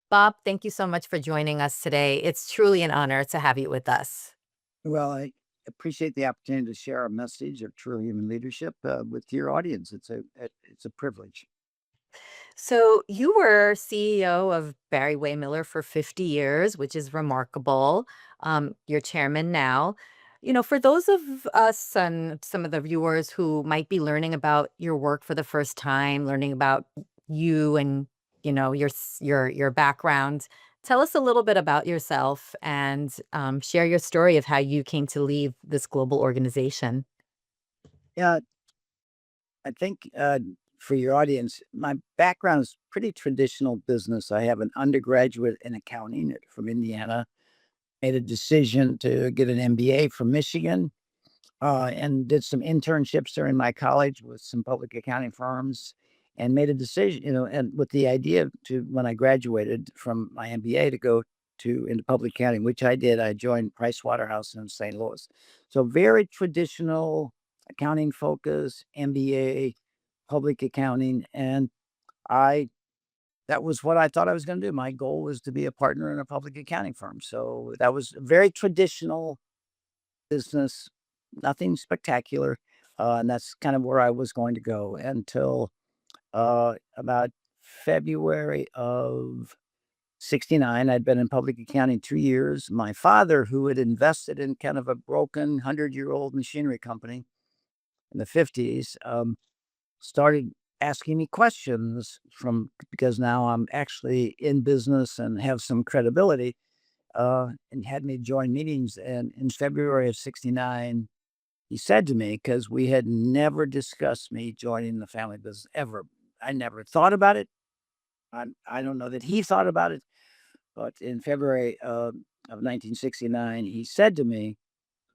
Bob, thank you so much for joining us today. It's truly an honor to have you with us. Well, I appreciate the opportunity to share our message of true human leadership with your audience. It's a privilege. So, you were CEO of Barry-Wehmiller for 50 years, which is remarkable. You're chairman now. For those of us and some of the viewers who might be learning about your work for the first time, learning about you and your background, tell us a little bit about yourself and share your story of how you came to leave this global organization. Yeah, I think for your audience, my background is pretty traditional business. I have an undergraduate in accounting from Indiana. Made a decision to get an MBA from Michigan, and did some internships during my college with some public accounting firms, and made a decision, and with the idea to when I graduated from my MBA to go to into public accounting, which I did. I joined Price Waterhouse in St. Louis. So very traditional accounting focus, MBA, public accounting, and I that was what I thought I was going to do. My goal was to be a partner in a public accounting firm. So that was very traditional business, nothing spectacular, and that's kind of where I was going to go until, about February of '69. I'd been in public accounting 2 years. My father, who had invested in kind of a broken 100-year-old machinery company in the '50s, started asking me questions from because now I'm actually in business and have some credibility, and had me join meetings, and in February of '69 he said to me, because we had never discussed me joining the family business ever. I never thought about it. I don't know that he thought about it, but in February of 1969, he said to me,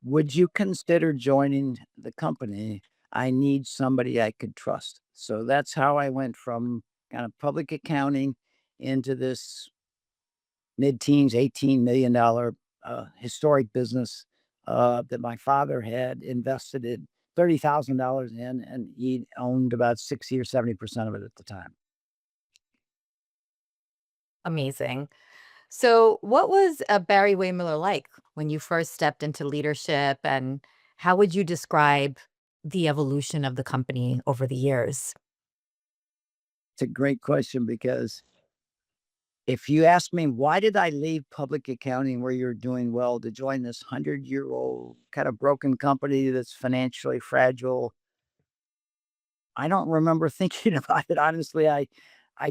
"Would you consider joining the company? I need somebody I could trust." So that's how I went from kind of public accounting into this mid-teens, $18 million historic business that my father had invested in $30,000 in, and he owned about 60 or 70% of it at the time. Amazing. So, what was Barry Wehmiller like when you first stepped into leadership, and how would you describe the evolution of the company over the years? It's a great question because if you ask me, why did I leave public accounting where you're doing well to join this 100-year-old kind of broken company that's financially fragile? I don't remember thinking about it. Honestly, I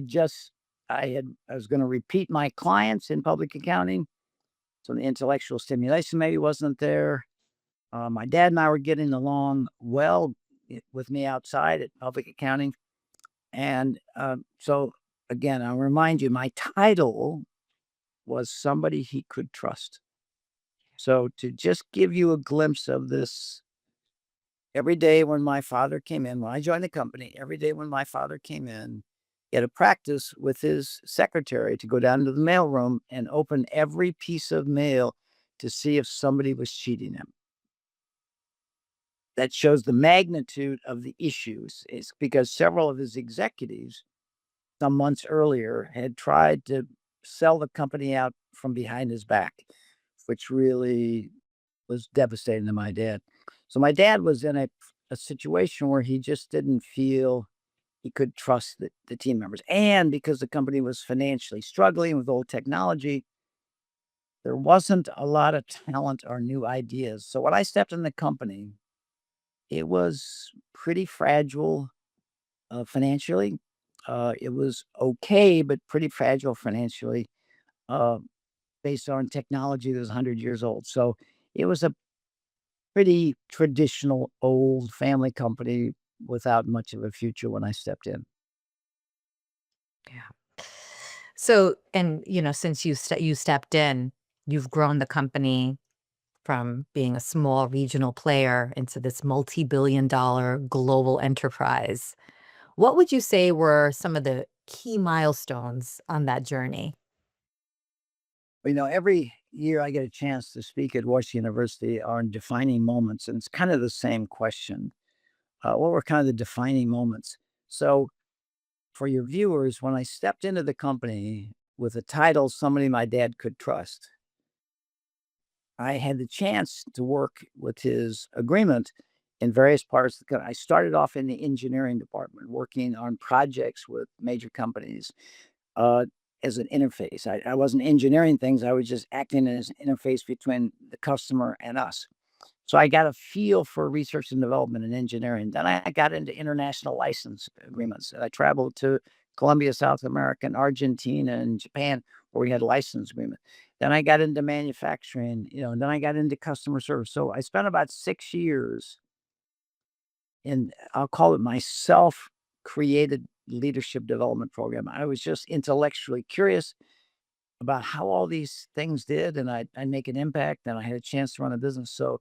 just, I was going to repeat my clients in public accounting. So the intellectual stimulation maybe wasn't there. My dad and I were getting along well with me outside at public accounting. And so again, I'll remind you, my title was somebody he could trust. So to just give you a glimpse of this, every day when my father came in, when I joined the company, every day when my father came in, he had a practice with his secretary to go down to the mailroom and open every piece of mail to see if somebody was cheating him. That shows the magnitude of the issues. It's because several of his executives, some months earlier, had tried to sell the company out from behind his back, which really was devastating to my dad. So my dad was in a situation where he just didn't feel he could trust the team members. And because the company was financially struggling with old technology, there wasn't a lot of talent or new ideas. So when I stepped in the company, it was pretty fragile financially. It was okay, but pretty fragile financially, uh, based on technology that was 100 years old. So it was a pretty traditional old family company without much of a future when I stepped in. Yeah. So, and since you stepped in, you've grown the company from being a small regional player into this multi-billion-dollar global enterprise. What would you say were some of the key milestones on that journey? Every year I get a chance to speak at Washington University on defining moments, and it's kind of the same question. What were kind of the defining moments? So, for your viewers, when I stepped into the company, with a title somebody my dad could trust. I had the chance to work with his agreement in various parts of the country. I started off in the engineering department, working on projects with major companies uh, as an interface. I wasn't engineering things, I was just acting as an interface between the customer and us. So I got a feel for research and development and engineering. Then I got into international license agreements. I traveled to Colombia, South America, and Argentina, and Japan, where we had license agreement. Then I got into manufacturing, and then I got into customer service. So I spent about 6 years in, I'll call it my self-created leadership development program. I was just intellectually curious about how all these things did, and I'd make an impact, and I had a chance to run a business. So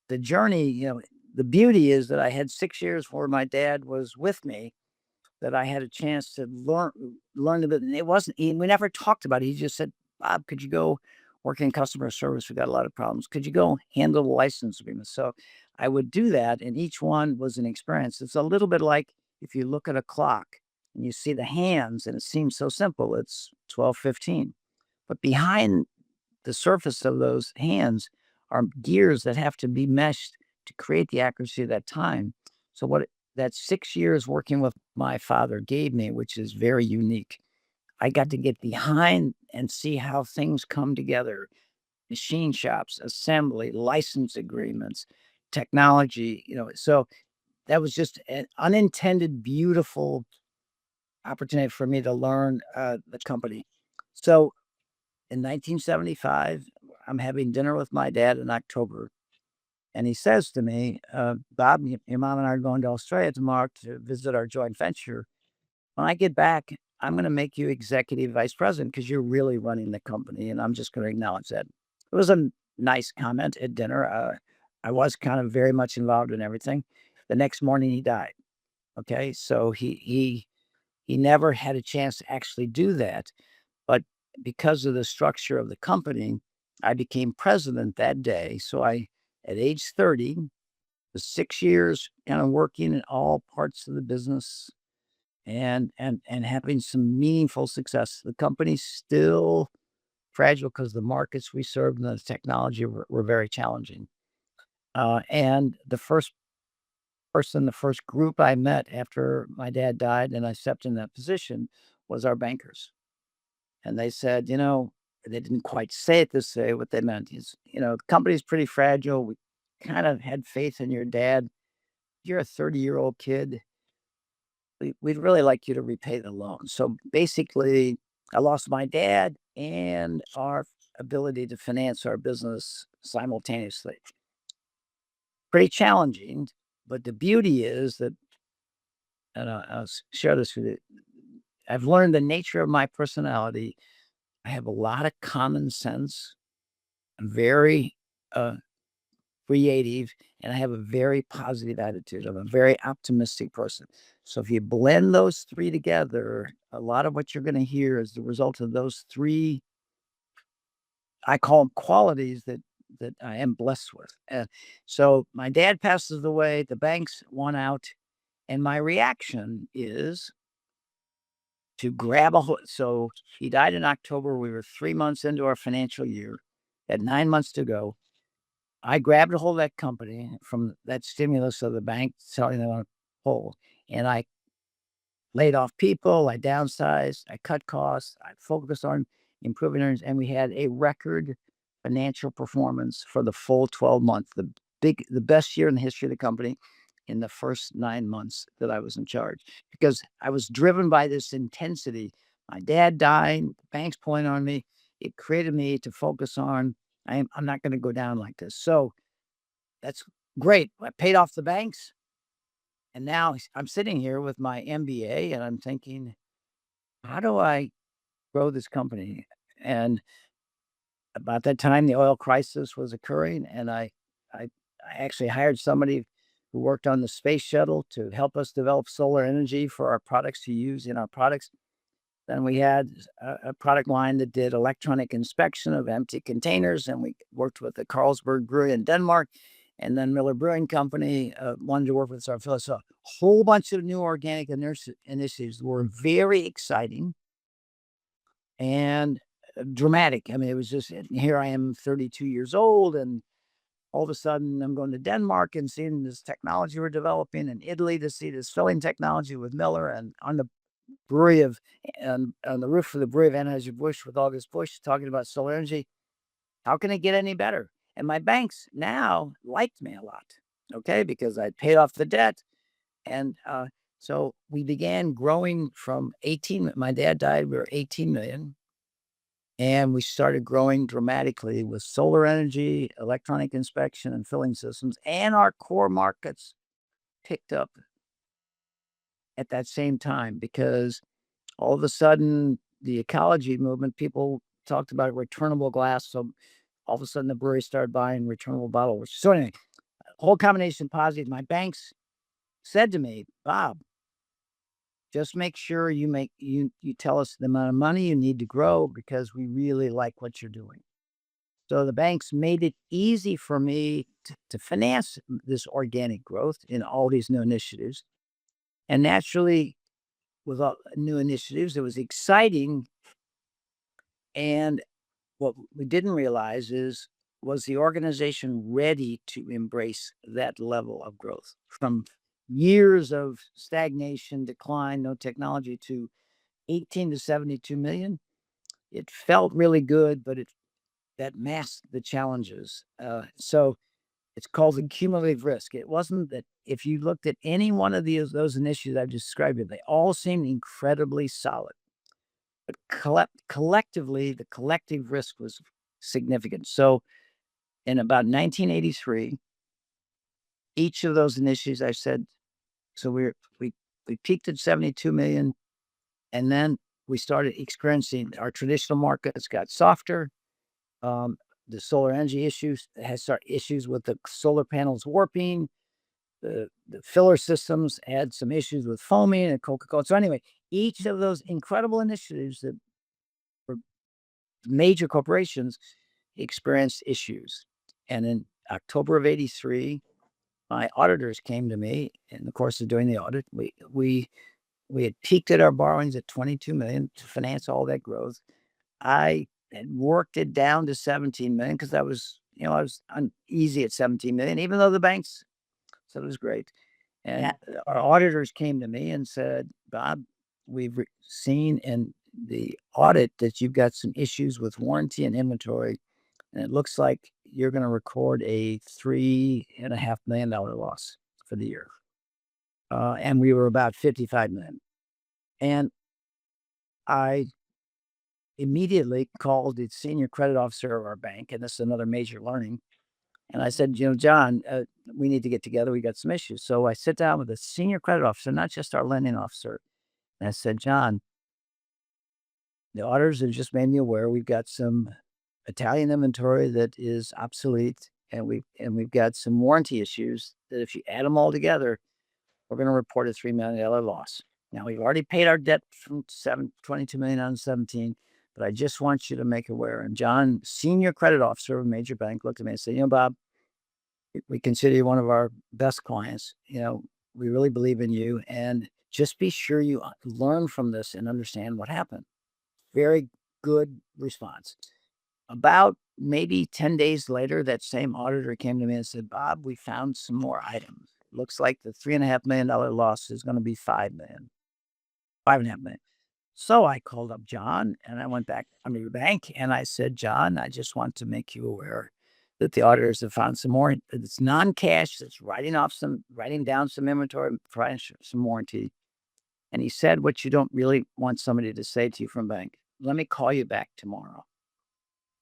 the journey, the beauty is that I had 6 years where my dad was with me, that I had a chance to learn a bit, and it wasn't we never talked about it. He just said, "Bob, could you go work in customer service? We got a lot of problems. Could you go handle the license agreement?" So I would do that, and each one was an experience. It's a little bit like if you look at a clock and you see the hands, and it seems so simple. It's 12:15, but behind the surface of those hands are gears that have to be meshed to create the accuracy of that time. So what that 6 years working with my father gave me, which is very unique, I got to get behind and see how things come together. Machine shops, assembly, license agreements, technology, so that was just an unintended, beautiful opportunity for me to learn the company. So in 1975, I'm having dinner with my dad in October, and he says to me, "Bob, your mom and I are going to Australia tomorrow to visit our joint venture. When I get back, I'm going to make you executive vice president because you're really running the company, and I'm just going to acknowledge that." It was a nice comment at dinner. I was kind of very much involved in everything. The next morning, he died. Okay, so he never had a chance to actually do that. But because of the structure of the company, I became president that day. So at age 30, the 6 years kind of working in all parts of the business and having some meaningful success. The company's still fragile because the markets we served and the technology were very challenging. And the first group I met after my dad died and I stepped in that position was our bankers. And they said, they didn't quite say it this way. What they meant is, the company's pretty fragile. We kind of had faith in your dad. You're a 30-year-old kid. We'd really like you to repay the loan. So basically, I lost my dad and our ability to finance our business simultaneously. Pretty challenging, but the beauty is that, and I'll share this with you. I've learned the nature of my personality. I have a lot of common sense. I'm very uh, creative, and I have a very positive attitude. I'm a very optimistic person. So if you blend those three together, a lot of what you're going to hear is the result of those three. I call them qualities that I am blessed with. So my dad passes away. The banks won out, and my reaction is to grab a hold. So he died in October. We were 3 months into our financial year, had 9 months to go. I grabbed a hold of that company from that stimulus of the bank selling them on a pole, and I laid off people, I downsized, I cut costs, I focused on improving earnings, and we had a record financial performance for the full 12 months, the best year in the history of the company in the first 9 months that I was in charge, because I was driven by this intensity. My dad died, the bank's pulling on me. It created me to focus on, I'm not going to go down like this. So that's great. I paid off the banks, and now I'm sitting here with my MBA, and I'm thinking, how do I grow this company? And about that time, the oil crisis was occurring, and I, I actually hired somebody who worked on the space shuttle to help us develop solar energy for our products to use in our products. Then we had a product line that did electronic inspection of empty containers, and we worked with the Carlsberg Brewery in Denmark, and then Miller Brewing Company wanted to work with us. Our affiliates. So a whole bunch of new organic initiatives were very exciting. and dramatic. I mean, it was just here I am, 32 years old, and all of a sudden I'm going to Denmark and seeing this technology we're developing, in Italy to see this filling technology with Miller, and on the brewery of on the roof of the brewery of Anheuser-Busch with August Busch talking about solar energy. How can it get any better? And my banks now liked me a lot, okay, because I paid off the debt. And so we began growing from 18. My dad died, we were 18 million. And we started growing dramatically with solar energy, electronic inspection, and filling systems. And our core markets picked up at that same time because all of a sudden, the ecology movement, people talked about returnable glass. So all of a sudden, the brewery started buying returnable bottles. So anyway, whole combination positive. My banks said to me, Bob, just make sure you tell us the amount of money you need to grow because we really like what you're doing. So the banks made it easy for me to finance this organic growth in all these new initiatives. And naturally, with all new initiatives, it was exciting. And what we didn't realize was the organization ready to embrace that level of growth from years of stagnation, decline, no technology to 18 to 72 million. It felt really good, but it that masked the challenges. So it's called the cumulative risk. It wasn't that if you looked at any one of those initiatives I've described, they all seemed incredibly solid. But collectively, the collective risk was significant. So in about 1983, each of those initiatives I said, so we peaked at 72 million, and then we started experiencing our traditional markets got softer. Um, the solar energy issues has start issues with the solar panels warping. The filler systems had some issues with foaming and Coca-Cola. So anyway, each of those incredible initiatives that were major corporations experienced issues. And in October of 83, my auditors came to me in the course of doing the audit. We had peaked at our borrowings at 22 million to finance all that growth. I had worked it down to 17 million because I was uneasy at 17 million, even though the banks said it was great. And our auditors came to me and said, Bob, seen in the audit that you've got some issues with warranty and inventory. And it looks like you're going to record a $3.5 million loss for the year. And we were about 55 million. And I immediately called the senior credit officer of our bank, and this is another major learning. And I said, John, we need to get together. We got some issues. So I sit down with the senior credit officer, not just our lending officer. And I said, John, the auditors have just made me aware we've got some Italian inventory that is obsolete, and we've got some warranty issues that if you add them all together, we're going to report a $3 million loss. Now we've already paid our debt from 22 million on 17, but I just want you to make aware. And John, senior credit officer of a major bank, looked at me and said, Bob, we consider you one of our best clients. We really believe in you, and just be sure you learn from this and understand what happened. Very good response. About maybe 10 days later, that same auditor came to me and said, Bob, we found some more items. Looks like the $3.5 million loss is going to be 5 million, 5.5 million. So I called up John and I went back under the bank and I said, John, I just want to make you aware that the auditors have found some more. It's non-cash. It's writing down some inventory, providing some warranty. And he said, what you don't really want somebody to say to you from bank, let me call you back tomorrow.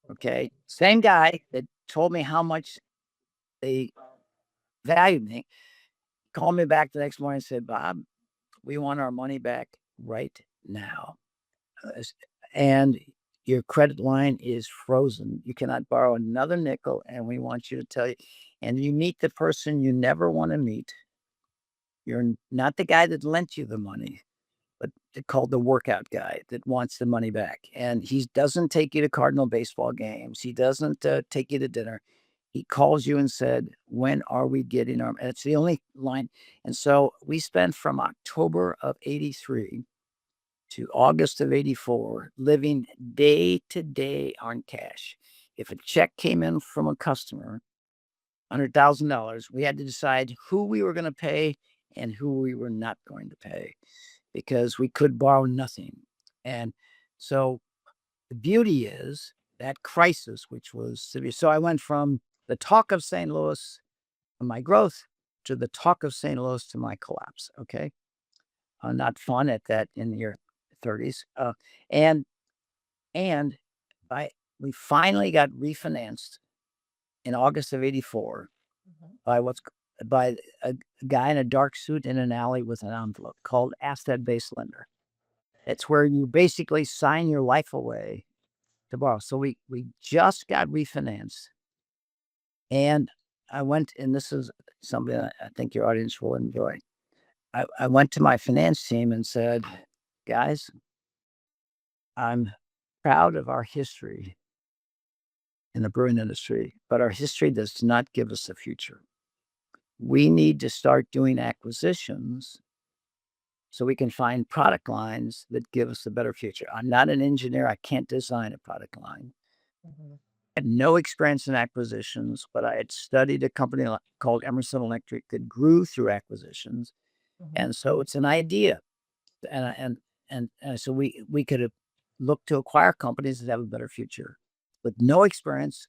Okay. Same guy that told me how much they valued me called me back the next morning and said, Bob, we want our money back right now. And your credit line is frozen. You cannot borrow another nickel. And we want you to tell you, and you meet the person you never want to meet. You're not the guy that lent you the money, but called the workout guy that wants the money back. And he doesn't take you to Cardinal baseball games. He doesn't take you to dinner. He calls you and said, when are we getting our, and it's the only line. And so we spent from October of 83 to August of 84, living day to day on cash. If a check came in from a customer, $100,000, we had to decide who we were going to pay and who we were not going to pay because we could borrow nothing. And so the beauty is that crisis, which was severe. So I went from the talk of St. Louis and my growth to the talk of St. Louis to my collapse. Okay. Not fun at that in your 30s. And, and I, we finally got refinanced in August of 84 Mhm. by by a guy in a dark suit in an alley with an envelope called asset-based lender. It's where you basically sign your life away to borrow. So we just got refinanced, and I went, and this is something I think your audience will enjoy. I went to my finance team and said, guys, I'm proud of our history in the brewing industry, but our history does not give us a future. We need to start doing acquisitions so we can find product lines that give us a better future. I'm not an engineer. I can't design a product line. Mhm. I had no experience in acquisitions, but I had studied a company called Emerson Electric that grew through acquisitions. Mhm. And so it's an idea. And so we could have looked to acquire companies that have a better future. With no experience,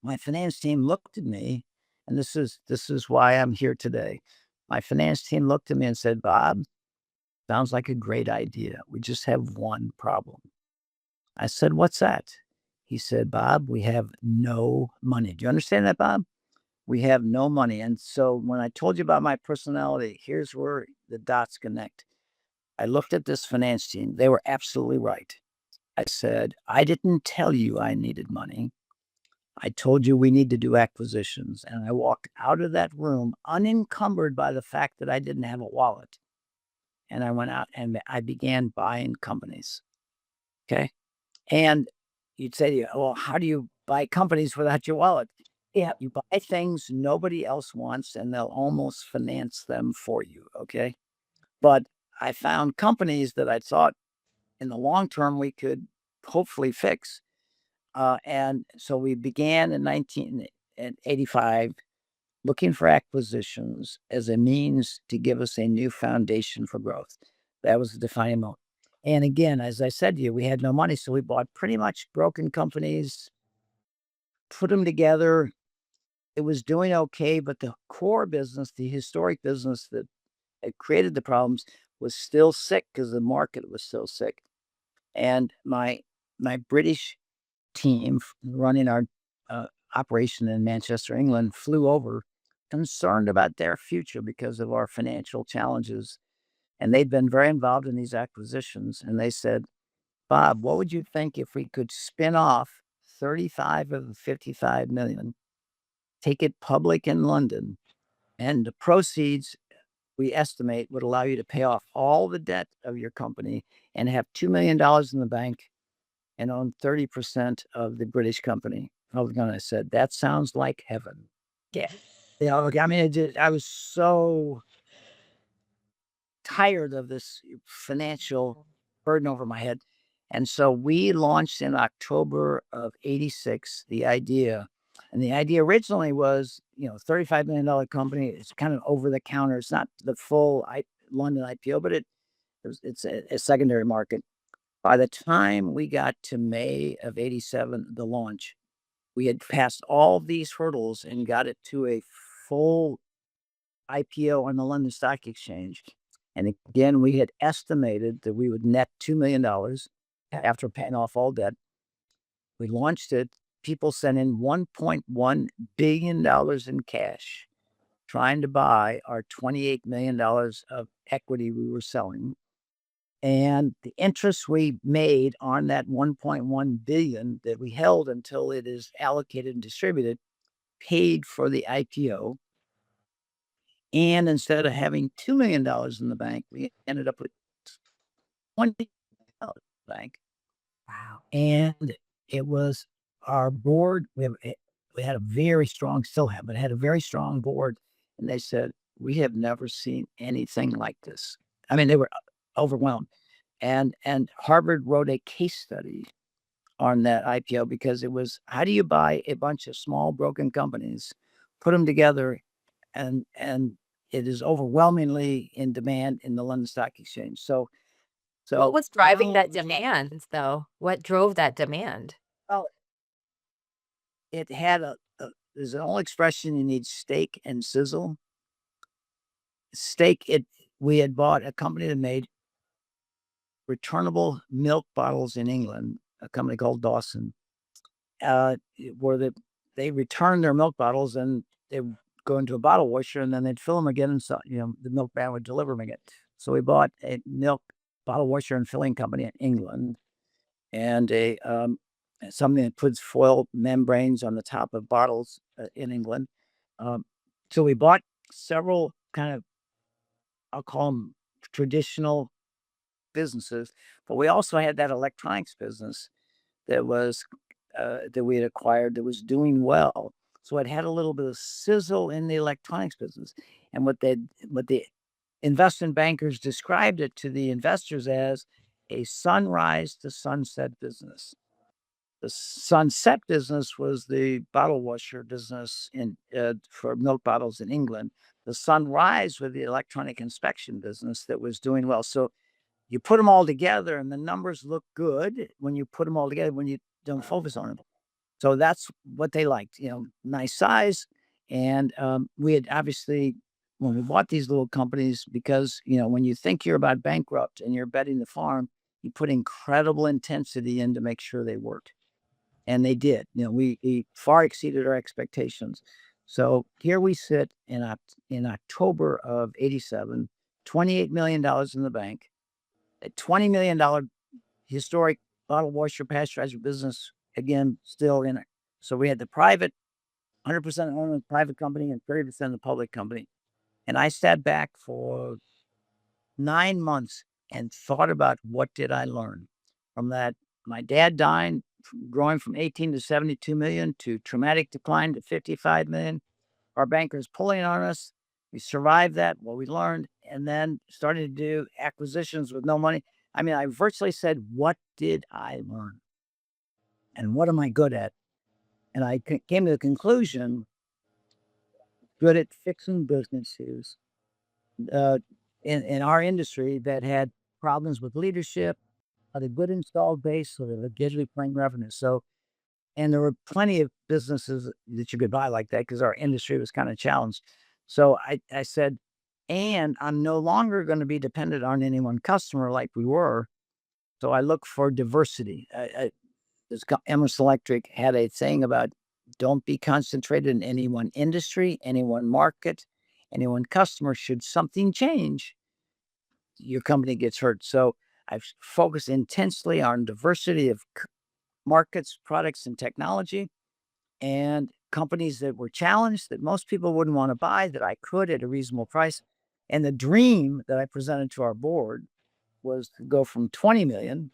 my finance team looked at me, and this is why I'm here today. My finance team looked at me and said, Bob, sounds like a great idea. We just have one problem. I said, what's that? He said, Bob, we have no money. Do you understand that, Bob? We have no money. And so when I told you about my personality, here's where the dots connect. I looked at this finance team. They were absolutely right. I said, I didn't tell you I needed money. I told you we need to do acquisitions. And I walked out of that room unencumbered by the fact that I didn't have a wallet. And I went out and I began buying companies. Okay. And you'd say, well, how do you buy companies without your wallet? Yep. You buy things nobody else wants and they'll almost finance them for you. Okay. But I found companies that I thought in the long term we could hopefully fix. And so we began in 1985 looking for acquisitions as a means to give us a new foundation for growth. That was the defining moment. And again, as I said to you, we had no money, so we bought pretty much broken companies, put them together. It was doing okay, but the core business, the historic business that had created the problems, was still sick because the market was still sick. And my British team running our uh, operation in Manchester, England, flew over concerned about their future because of our financial challenges. And they'd been very involved in these acquisitions. And they said, Bob, what would you think if we could spin off 35 of the 55 million, take it public in London, and the proceeds we estimate would allow you to pay off all the debt of your company and have $2 million in the bank and own 30% of the British company. I was gonna said, "That sounds like heaven." Yeah. I mean, I was so tired of this financial burden over my head, and so we launched in October of '86, the idea, and the idea originally was, $35 million company. It's kind of over the counter. It's not the full London IPO, but it's a secondary market. By the time we got to May of '87, the launch, we had passed all these hurdles and got it to a full IPO on the London Stock Exchange. And again, we had estimated that we would net $2 million Yeah. after paying off all debt. We launched it. People sent in $1.1 billion in cash trying to buy our $28 million of equity we were selling. And the interest we made on that 1.1 billion that we held until it is allocated and distributed paid for the IPO. And instead of having $2 million in the bank, we ended up with $20 in the bank. Wow. And it was our board. We had a very strong, still have, but had a very strong board. And they said, we have never seen anything like this. I mean, they were overwhelmed. And Harvard wrote a case study on that IPO because it was, how do you buy a bunch of small broken companies, put them together, and it is overwhelmingly in demand in the London Stock Exchange. So What so was driving that demand, though? What drove that demand? well, it had there's an old expression, you need steak and sizzle. Steak, we had bought a company that made returnable milk bottles in England, a company called Dawson, where they return their milk bottles and they would go into a bottle washer and then they'd fill them again, and so the milkman would deliver them again. So we bought a milk bottle washer and filling company in England, and a something that puts foil membranes on the top of bottles in England. Um, so we bought several kind of, I'll call them traditional businesses, but we also had that electronics business that was that we had acquired that was doing well. So it had a little bit of sizzle in the electronics business, and what the investment bankers described it to the investors as a sunrise to sunset business. The sunset business was the bottle washer business in for milk bottles in England. The sunrise was the electronic inspection business that was doing well. So you put them all together, and the numbers look good when you put them all together when you don't focus on them. So that's what they liked, nice size. And we had obviously, when we bought these little companies, because, when you think you're about bankrupt and you're betting the farm, you put incredible intensity in to make sure they worked. And they did. We far exceeded our expectations. So here we sit in October of 87, $28 million in the bank, a $20 million historic bottle washer pasteurizer business, again, still in it. So we had the private, 100% owned private company and 30% the public company. And I sat back for 9 months and thought about, what did I learn from that? My dad died, growing from 18 to 72 million, to traumatic decline to 55 million. Our bankers pulling on us. We survived that, what we learned, and then started to do acquisitions with no money. I mean, I virtually said, what did I learn? And what am I good at? And I came to the conclusion, good at fixing businesses uh, in our industry that had problems with leadership, had a good installed base, so they were digitally playing revenue. So, and there were plenty of businesses that you could buy like that because our industry was kind of challenged. So I said, and I'm no longer going to be dependent on any one customer like we were. So I look for diversity. Emerson Electric had a thing about, don't be concentrated in any one industry, any one market, any one customer. Should something change, your company gets hurt. So I've focused intensely on diversity of markets, products, and technology, and companies that were challenged that most people wouldn't want to buy, that I could at a reasonable price. And the dream that I presented to our board was to go from 20 million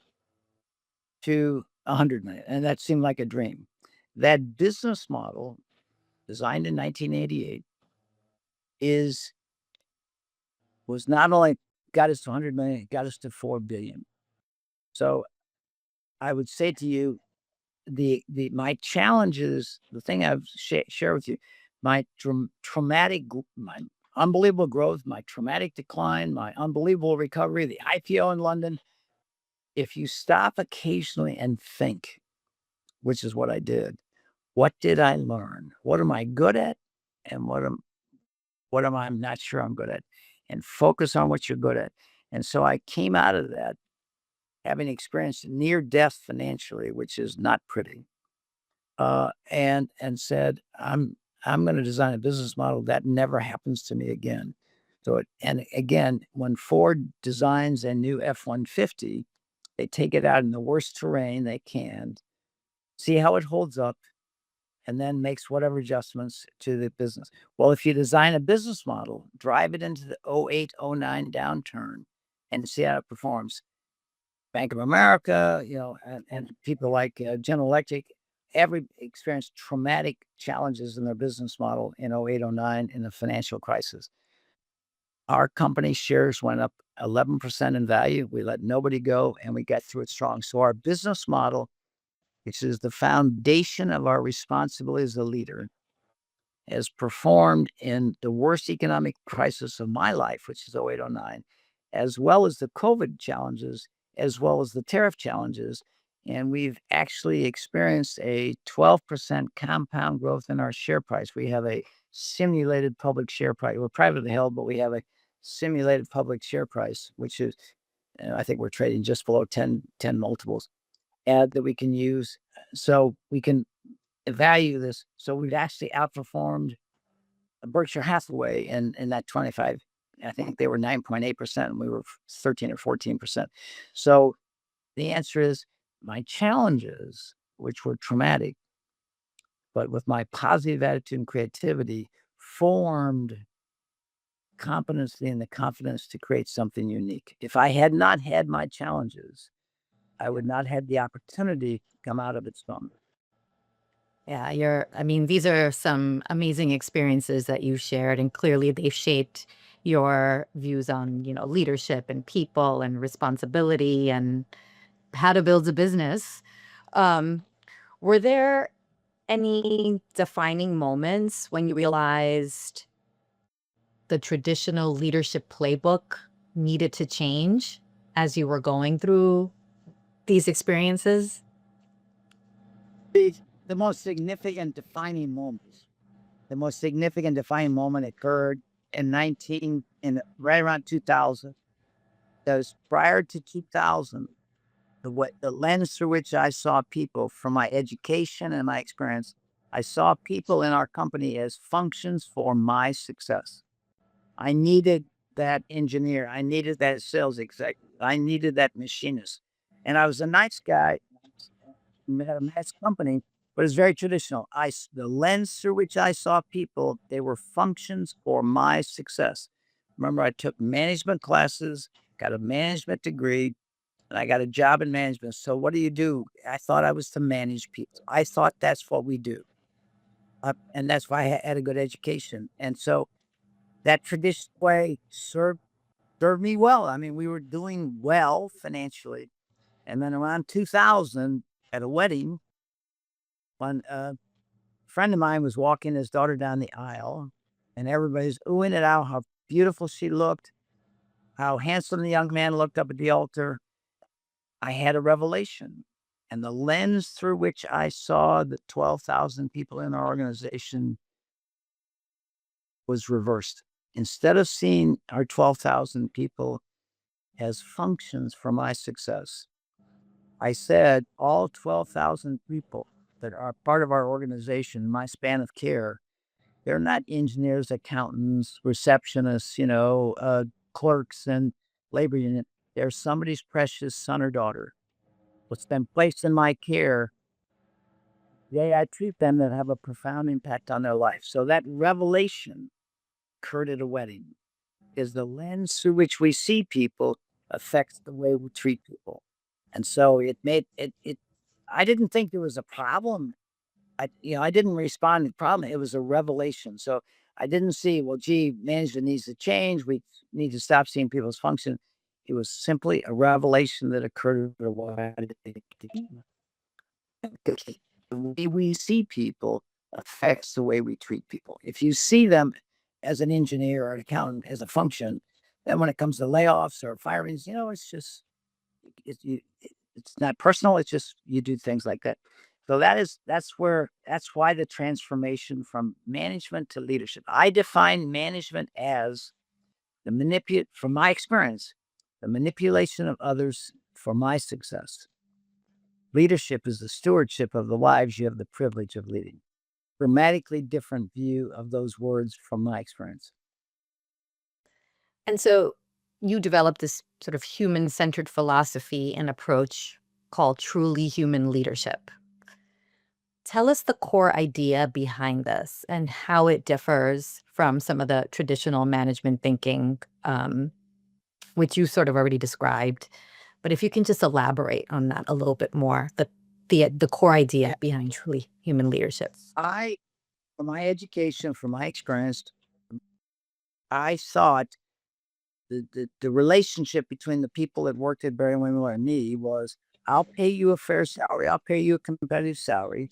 to 100 million. And that seemed like a dream. That business model, designed in 1988, is was not only got us to 100 million, it got us to 4 billion. So I would say to you, the my challenges, the thing I've share with you, my my unbelievable growth, my traumatic decline, my unbelievable recovery, the IPO in London. If you stop occasionally and think, which is what I did, what did I learn? What am I good at? And what am I not sure I'm good at? And focus on what you're good at. And so I came out of that having experienced near death financially, which is not pretty, and said, I'm going to design a business model that never happens to me again. So and again, when Ford designs a new F-150, they take it out in the worst terrain they can, see how it holds up, and then makes whatever adjustments to the business. Well, if you design a business model, drive it into the '08, '09 downturn, and see how it performs. Bank of America, and people like General Electric, every experienced traumatic challenges in their business model in '08, '09 in the financial crisis. Our company shares went up 11% in value. We let nobody go, and we got through it strong. So our business model, which is the foundation of our responsibility as a leader, has performed in the worst economic crisis of my life, which is 0809, as well as the COVID challenges, as well as the tariff challenges. And we've actually experienced a 12% compound growth in our share price. We have a simulated public share price. We're privately held, but we have a simulated public share price, which is, I think we're trading just below 10 multiples that we can use. So we can value this. So we've actually outperformed Berkshire Hathaway in that 25. I think they were 9.8% and we were 13 or 14%. So the answer is my challenges, which were traumatic, but with my positive attitude and creativity, formed competency and the confidence to create something unique. If I had not had my challenges, I would not have the opportunity to come out of it stronger. Yeah, I mean, these are some amazing experiences that you shared, and clearly they've shaped your views on, leadership and people and responsibility and how to build a business. Um, were there any defining moments when you realized the traditional leadership playbook needed to change as you were going through these experiences? The most significant defining moments. The most significant defining moment occurred in right around 2000. Because prior to 2000, the lens through which I saw people from my education and my experience, I saw people in our company as functions for my success. I needed that engineer. I needed that sales executive. I needed that machinist. And I was a nice guy, had a nice company, but it's very traditional. The lens through which I saw people, they were functions for my success. Remember, I took management classes, got a management degree, and I got a job in management. So what do? I thought I was to manage people. I thought that's what we do. And that's why I had a good education. And so that traditional way served me well. I mean, we were doing well financially. And then around 2000 at a wedding, when a friend of mine was walking his daughter down the aisle, and everybody's oohing it out, how beautiful she looked, how handsome the young man looked up at the altar. I had a revelation. And the lens through which I saw the 12,000 people in our organization was reversed. Instead of seeing our 12,000 people as functions for my success, I said all 12,000 people that are part of our organization, my span of care, they're not engineers, accountants, receptionists, clerks and labor union. They're somebody's precious son or daughter. What's been placed in my care, I treat them that have a profound impact on their life. So that revelation occurred at a wedding is the lens through which we see people affects the way we treat people. And so it made it I didn't think there was a problem. I didn't respond to the problem. It was a revelation. So I didn't see, well, gee, management needs to change. We need to stop seeing people's function. It was simply a revelation that occurred. The way we see people affects the way we treat people. If you see them as an engineer or an accountant as a function, then when it comes to layoffs or firings, it's just it's not personal. It's just you do things like that. So that's why the transformation from management to leadership. I define management as from my experience, the manipulation of others for my success. Leadership is the stewardship of the lives you have the privilege of leading. Dramatically different view of those words from my experience. And so you developed this sort of human-centered philosophy and approach called truly human leadership. Tell us the core idea behind this and how it differs from some of the traditional management thinking, which you sort of already described. But if you can just elaborate on that a little bit more, the core idea behind truly human leadership. For my education, from my experience, I thought the relationship between the people that worked at Barry-Wehmiller and me was, I'll pay you a fair salary, I'll pay you a competitive salary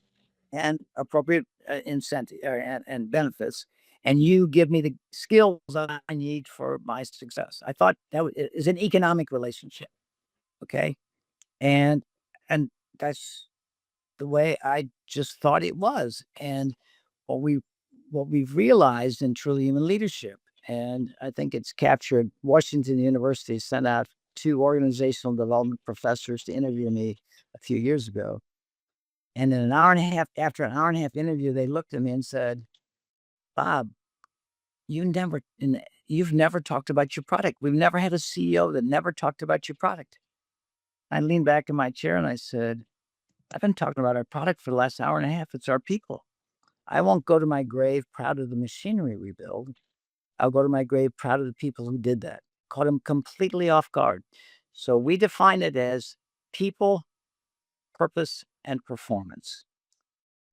and appropriate incentive and benefits, and you give me the skills I need for my success. I thought is an economic relationship. Okay, and and that's the way I just thought it was. And what we what we've realized in Truly Human Leadership, and I think it's captured. Washington University sent out two organizational development professors to interview me a few years ago. And in an hour and a half, after an hour and a half interview, they looked at me and said, Bob, you've never talked about your product. We've never had a CEO that never talked about your product. I leaned back in my chair and I said, I've been talking about our product for the last hour and a half. It's our people. I won't go to my grave proud of the machinery we build. I'll go to my grave proud of the people who did that. Caught them completely off guard. So we define it as people, purpose, and performance.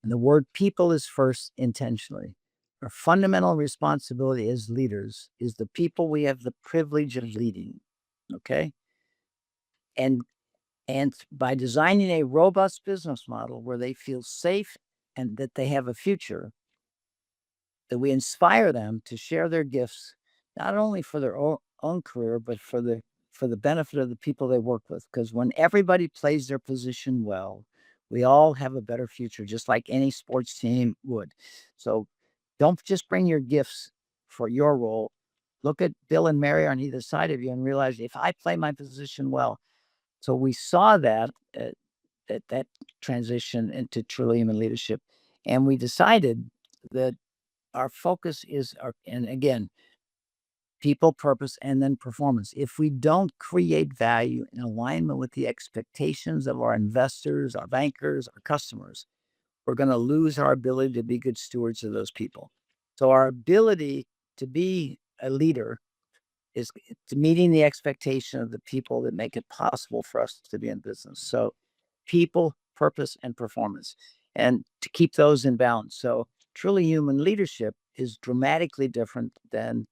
And the word people is first intentionally. Our fundamental responsibility as leaders is the people we have the privilege of leading. Okay. And by designing a robust business model where they feel safe and that they have a future, that we inspire them to share their gifts, not only for their own career, but for the benefit of the people they work with. Because when everybody plays their position well, we all have a better future, just like any sports team would. So don't just bring your gifts for your role. Look at Bill and Mary on either side of you and realize, if I play my position well. So we saw that that transition into truly human leadership, and we decided that our focus is and again, people, purpose, and then performance. If we don't create value in alignment with the expectations of our investors, our bankers, our customers, we're going to lose our ability to be good stewards of those people. So our ability to be a leader is to meeting the expectation of the people that make it possible for us to be in business. So people, purpose, and performance, and to keep those in balance. So truly human leadership is dramatically different than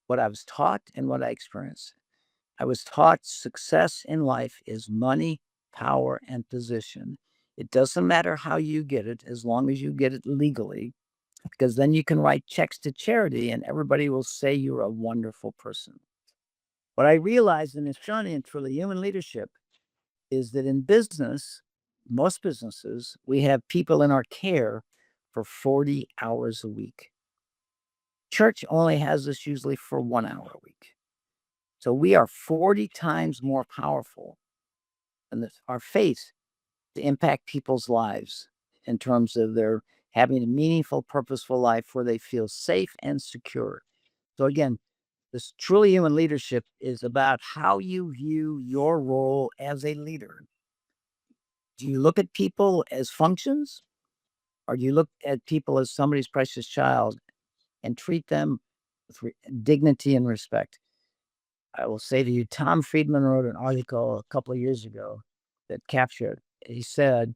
what I was taught and what I experienced. I was taught success in life is money, power, and position. It doesn't matter how you get it, as long as you get it legally, because then you can write checks to charity and everybody will say you're a wonderful person. What I realized in this journey in truly human leadership is that in business, most businesses, we have people in our care for 40 hours a week. Church only has us usually for 1 hour a week. So we are 40 times more powerful than our faith to impact people's lives in terms of their having a meaningful, purposeful life where they feel safe and secure. So again, this truly human leadership is about how you view your role as a leader. Do you look at people as functions, or do you look at people as somebody's precious child and treat them with dignity and respect? I will say to you, Tom Friedman wrote an article a couple of years ago that captured. He said,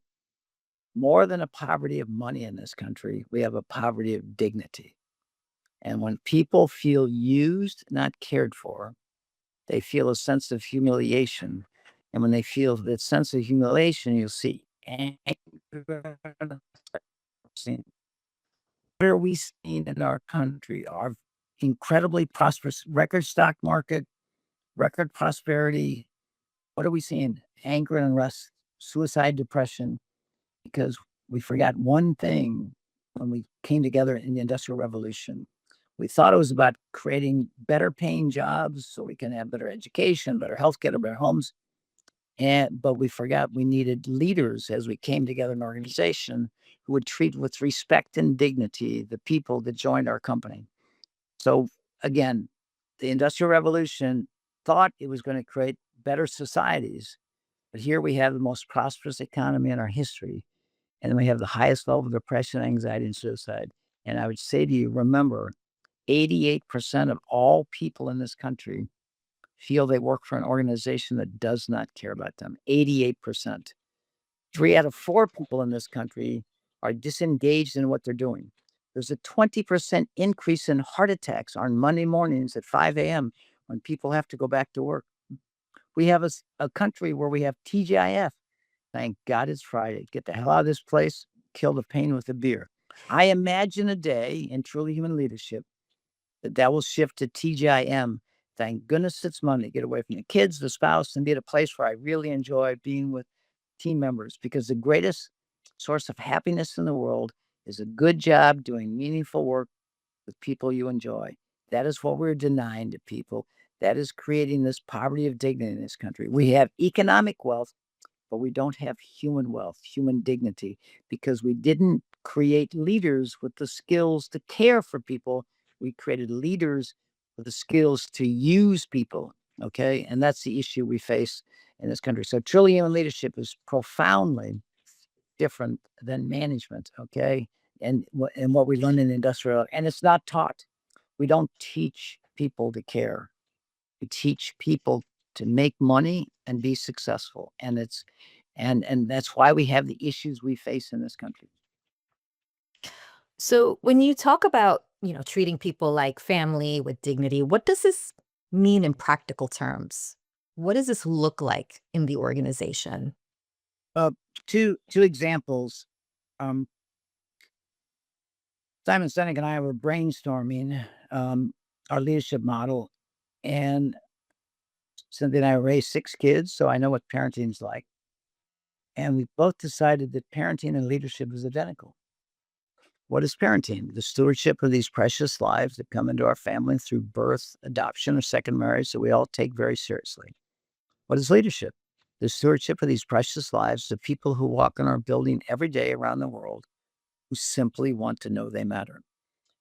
more than a poverty of money in this country, we have a poverty of dignity. And when people feel used, not cared for, they feel a sense of humiliation. And when they feel that sense of humiliation, you'll see anger. What are we seeing in our country? Our incredibly prosperous record stock market, record prosperity. What are we seeing? Anger and unrest, suicide, depression, because we forgot one thing when we came together in the Industrial Revolution. We thought it was about creating better paying jobs so we can have better education, better healthcare, better homes. But we forgot we needed leaders as we came together in an organization who would treat with respect and dignity the people that joined our company. So again, the Industrial Revolution thought it was going to create better societies. But here we have the most prosperous economy in our history. And then we have the highest level of depression, anxiety, and suicide. And I would say to you, remember, 88% of all people in this country feel they work for an organization that does not care about them. 88%. 3 out of 4 people in this country are disengaged in what they're doing. There's a 20% increase in heart attacks on Monday mornings at 5 a.m. when people have to go back to work. We have a country where we have TGIF. Thank God it's Friday. Get the hell out of this place. Kill the pain with a beer. I imagine a day in truly human leadership that will shift to TGIM. Thank goodness it's Monday. Get away from the kids, the spouse, and be at a place where I really enjoy being with team members, because the greatest source of happiness in the world is a good job doing meaningful work with people you enjoy. That is what we're denying to people. That is creating this poverty of dignity in this country. We have economic wealth, but we don't have human wealth, human dignity, because we didn't create leaders with the skills to care for people. We created leaders with the skills to use people. Okay. And that's the issue we face in this country. So, truly human leadership is profoundly different than management. Okay. And what we learn in industrial, and it's not taught. We don't teach people to care. We teach people to make money and be successful. And that's why we have the issues we face in this country. So when you talk about, treating people like family with dignity, what does this mean in practical terms? What does this look like in the organization? Uh, two examples. Um, Simon Sinek and I were brainstorming our leadership model, and Cynthia and I raised 6 kids, so I know what parenting's like. And we both decided that parenting and leadership is identical. What is parenting? The stewardship of these precious lives that come into our family through birth, adoption, or second marriage that we all take very seriously. What is leadership? The stewardship of these precious lives of people who walk in our building every day around the world, who simply want to know they matter.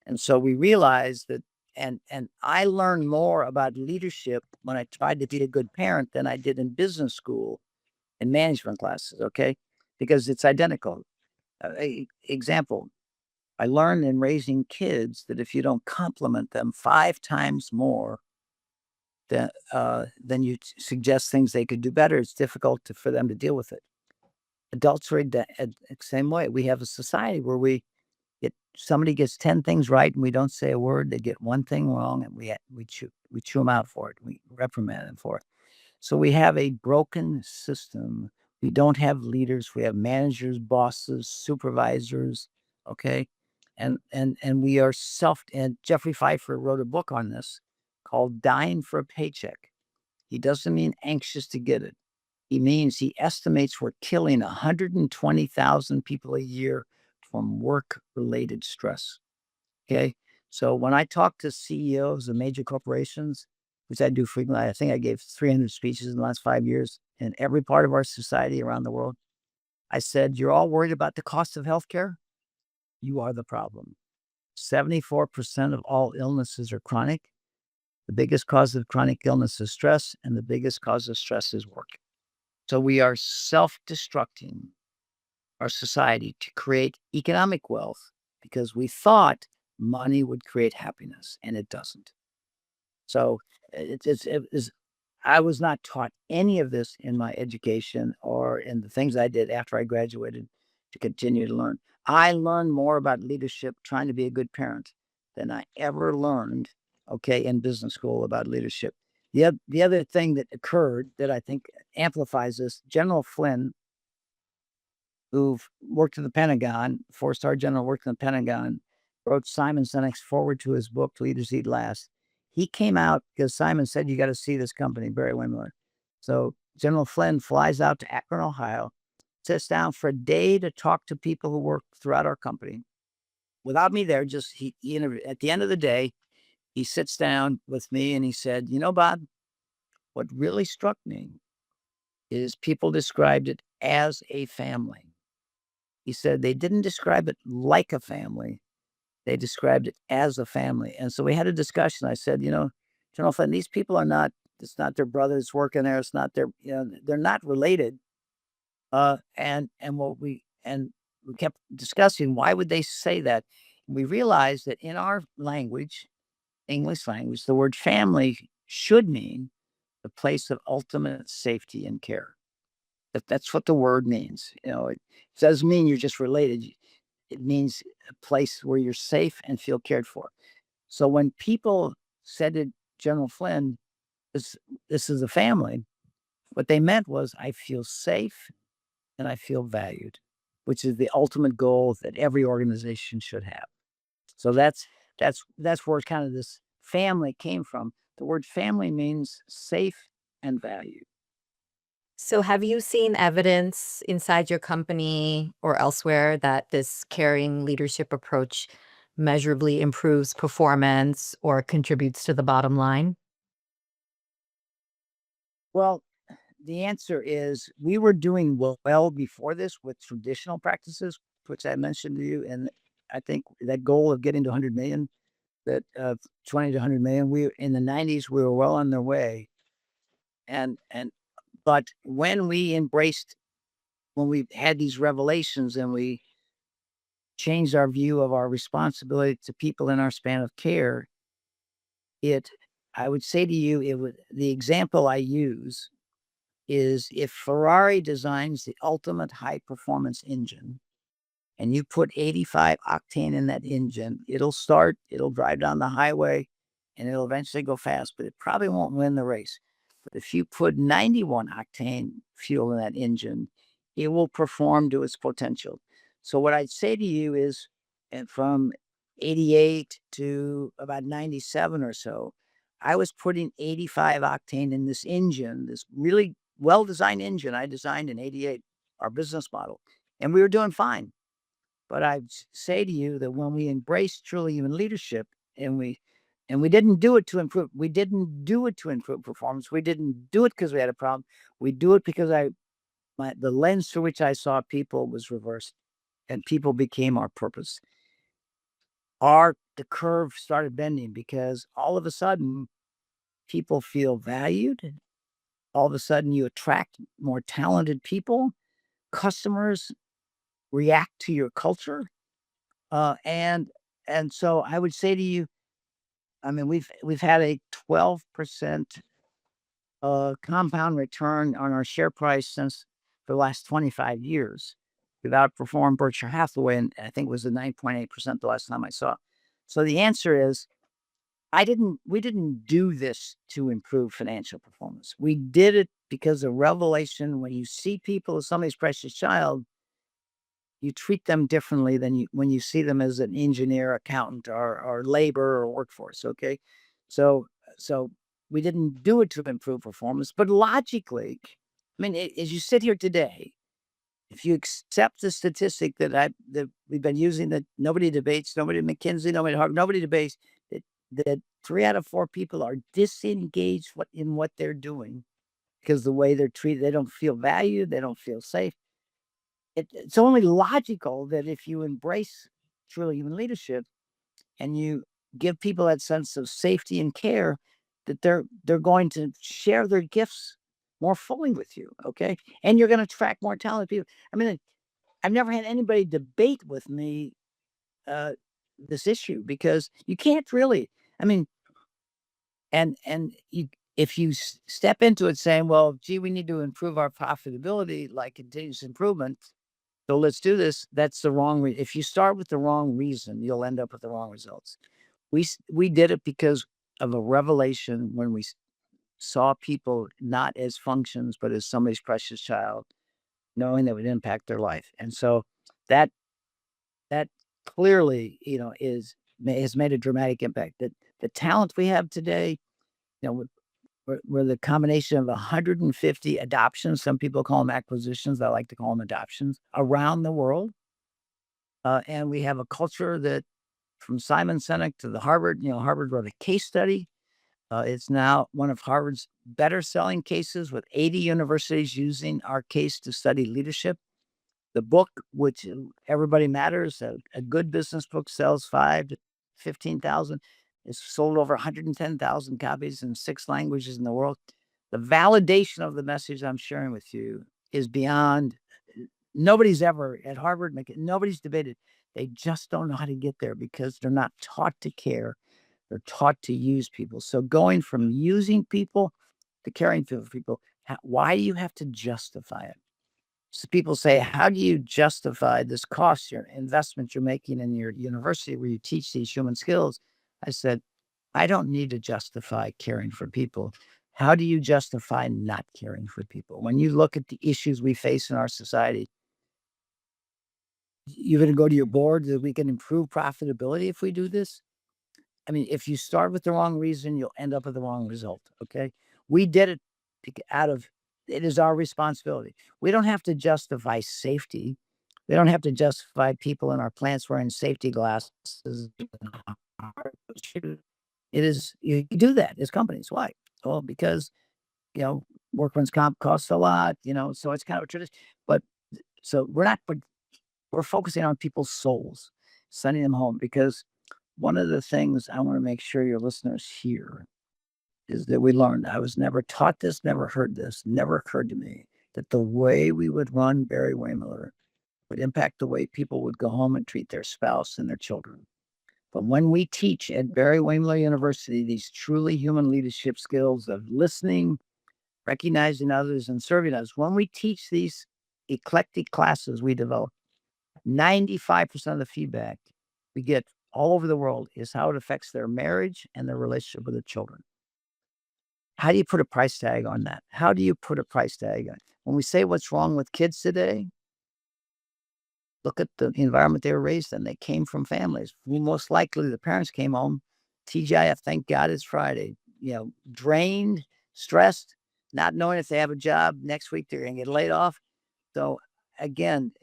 And so we realized that, and I learned more about leadership when I tried to be a good parent than I did in business school and management classes, okay? Because it's identical. Example, I learned in raising kids that if you don't compliment them 5 times more than you suggest things they could do better, it's difficult for them to deal with it. Adults are the same way. We have a society where somebody gets 10 things right and we don't say a word. They get one thing wrong and we chew them out for it. We reprimand them for it. So we have a broken system. We don't have leaders. We have managers, bosses, supervisors. Okay. And we are and Jeffrey Pfeiffer wrote a book on this called Dying for a Paycheck. He doesn't mean anxious to get it. He means he estimates we're killing 120,000 people a year from work related stress. Okay. So when I talk to CEOs of major corporations, which I do frequently, I think I gave 300 speeches in the last 5 years in every part of our society around the world. I said, "You're all worried about the cost of healthcare? You are the problem. 74% of all illnesses are chronic. The biggest cause of chronic illness is stress, and the biggest cause of stress is work." So we are self destructing our society to create economic wealth because we thought money would create happiness, and it doesn't. So it's I was not taught any of this in my education or in the things I did after I graduated to continue to learn. I learned more about leadership trying to be a good parent than I ever learned, okay, in business school about leadership. The other thing that occurred that I think amplifies this, General Flynn, who've worked in the Pentagon, four-star general, worked in the Pentagon, wrote Simon Sinek's forward to his book, Leaders Eat Last. He came out because Simon said, "You got to see this company, Barry-Wehmiller." So General Flynn flies out to Akron, Ohio, sits down for a day to talk to people who work throughout our company. Without me there, just at the end of the day, he sits down with me and he said, Bob, what really struck me is people described it as a family. He said they didn't describe it like a family. They described it as a family. And so we had a discussion. I said, General Flynn, these people are not, it's not their brothers working there. It's not their, they're not related. And we kept discussing why would they say that? We realized that in our language, English language, the word family should mean the place of ultimate safety and care. That's what the word means. It doesn't mean you're just related. It means a place where you're safe and feel cared for. So when people said to General Flynn, this, this is a family. What they meant was, I feel safe and I feel valued, which is the ultimate goal that every organization should have. So that's where kind of this family came from. The word family means safe and valued. So, have you seen evidence inside your company or elsewhere that this caring leadership approach measurably improves performance or contributes to the bottom line? Well, the answer is we were doing well before this with traditional practices, which I mentioned to you. And I think that goal of getting to 100 million, that 20 to 100 million, we in the 90s, we were well on their way. But when we had these revelations and we changed our view of our responsibility to people in our span of care, it, I would say to you, it would, the example I use is if Ferrari designs the ultimate high performance engine and you put 85 octane in that engine, it'll start, it'll drive down the highway, and it'll eventually go fast, but it probably won't win the race. But if you put 91 octane fuel in that engine, it will perform to its potential. So what I'd say to you is, and from 88 to about 97 or so, I was putting 85 octane in this engine, this really well-designed engine I designed in 88, our business model, and we were doing fine. But I'd say to you that when we embrace truly human leadership and we didn't do it to improve, we didn't do it to improve performance. We didn't do it because we had a problem. We do it because the lens through which I saw people was reversed and people became our purpose. The curve started bending because all of a sudden people feel valued. All of a sudden you attract more talented people. Customers react to your culture. Uh, and and so I would say to you, I mean, we've had a 12% compound return on our share price since for the last 25 years. We've outperformed Berkshire Hathaway, and I think it was the 9.8% the last time I saw. So the answer is, we didn't do this to improve financial performance. We did it because of revelation. When you see people as somebody's precious child, you treat them differently than when you see them as an engineer, accountant, or labor or workforce. Okay, so so we didn't do it to improve performance, but logically, I mean, as you sit here today, if you accept the statistic that we've been using, that nobody debates, nobody at McKinsey, nobody at Harvard, nobody debates, that 3 out of 4 people are disengaged in what they're doing because the way they're treated, they don't feel valued, they don't feel safe. It's only logical that if you embrace truly human leadership and you give people that sense of safety and care, that they're going to share their gifts more fully with you. Okay, and you're going to attract more talented people. I mean, I've never had anybody debate with me uh, this issue because you can't really. I mean, and you, if you step into it saying, "Well, gee, we need to improve our profitability, like continuous improvement, so let's do this." That's the wrong if you start with the wrong reason, you'll end up with the wrong results. We did it because of a revelation when saw people not as functions, but as somebody's precious child, knowing that would impact their life. And so that that clearly, has made a dramatic impact. That the talent we have today, you know, we're the combination of 150 adoptions. Some people call them acquisitions. I like to call them adoptions around the world. And we have a culture that from Simon Sinek to the Harvard, Harvard wrote a case study. It's now one of Harvard's better selling cases with 80 universities using our case to study leadership. The book, which everybody matters, a good business book sells 5 to 15,000. It's sold over 110,000 copies in 6 languages in the world. The validation of the message I'm sharing with you is beyond. Nobody's ever at Harvard, nobody's debated. They just don't know how to get there because they're not taught to care. They're taught to use people. So going from using people to caring for people, why do you have to justify it? So people say, how do you justify this cost, your investment you're making in your university where you teach these human skills? I said, I don't need to justify caring for people. How do you justify not caring for people? When you look at the issues we face in our society, you're going to go to your board that we can improve profitability if we do this. I mean, if you start with the wrong reason, you'll end up with the wrong result. Okay. We did it out of it is our responsibility. We don't have to justify safety. We don't have to justify people in our plants wearing safety glasses. It is you do that as companies. Why? Well, because you know, workman's comp costs a lot, so it's kind of a tradition. But so we're focusing on people's souls, sending them home because one of the things I want to make sure your listeners hear is that we learned. I was never taught this, never heard this, never occurred to me that the way we would run Barry-Wehmiller would impact the way people would go home and treat their spouse and their children. But when we teach at Barry-Wehmiller University these truly human leadership skills of listening, recognizing others, and serving others, when we teach these eclectic classes we develop, 95% of the feedback we get all over the world is how it affects their marriage and their relationship with their children. How do you put a price tag on that? How do you put a price tag on? When we say what's wrong with kids today, look at the environment they were raised in. They came from families. Well, most likely the parents came home, TGIF, thank God it's Friday, drained, stressed, not knowing if they have a job next week, they're going to get laid off. So again,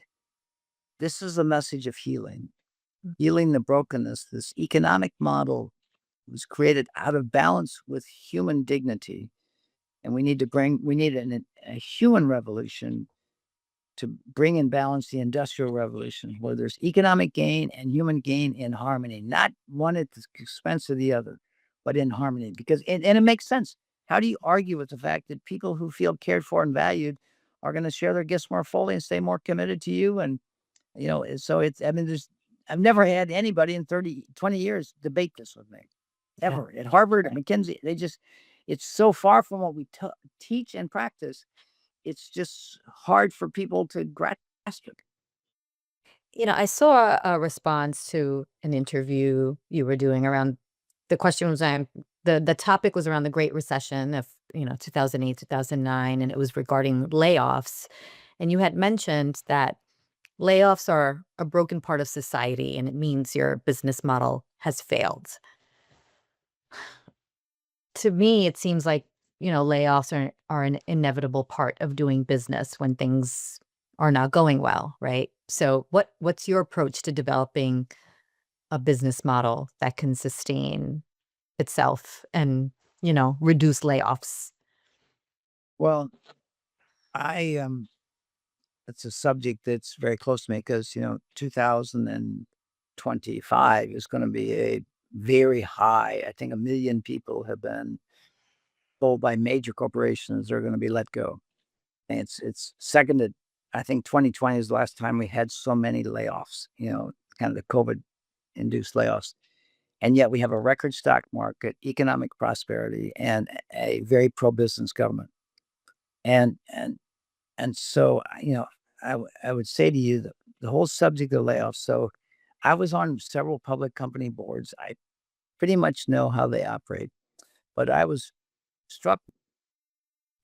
this is a message of healing the brokenness. This economic model was created out of balance with human dignity. And we need a human revolution to bring in balance the industrial revolution where there's economic gain and human gain in harmony, not one at the expense of the other, but in harmony. Because and it makes sense. How do you argue with the fact that people who feel cared for and valued are going to share their gifts more fully and stay more committed to you? And so I've never had anybody in 20 years debate this with me. Yeah. Ever. At Harvard, at McKinsey, it's so far from what we teach and practice. It's just hard for people to grasp it. I saw a response to an interview you were doing around the question was the topic was around the Great Recession of, 2008, 2009, and it was regarding layoffs. And you had mentioned that layoffs are a broken part of society and it means your business model has failed. To me, it seems like, layoffs are an inevitable part of doing business when things are not going well, right? So what's your approach to developing a business model that can sustain itself and, reduce layoffs? Well, I it's a subject that's very close to me because 2025 is going to be a very high. I think 1 million people have been told by major corporations they're going to be let go. And it's seconded. I think 2020 is the last time we had so many layoffs. Kind of the COVID induced layoffs. And yet we have a record stock market, economic prosperity, and a very pro-business government. And so, I would say to you that the whole subject of layoffs. So I was on several public company boards. I pretty much know how they operate, but I was struck,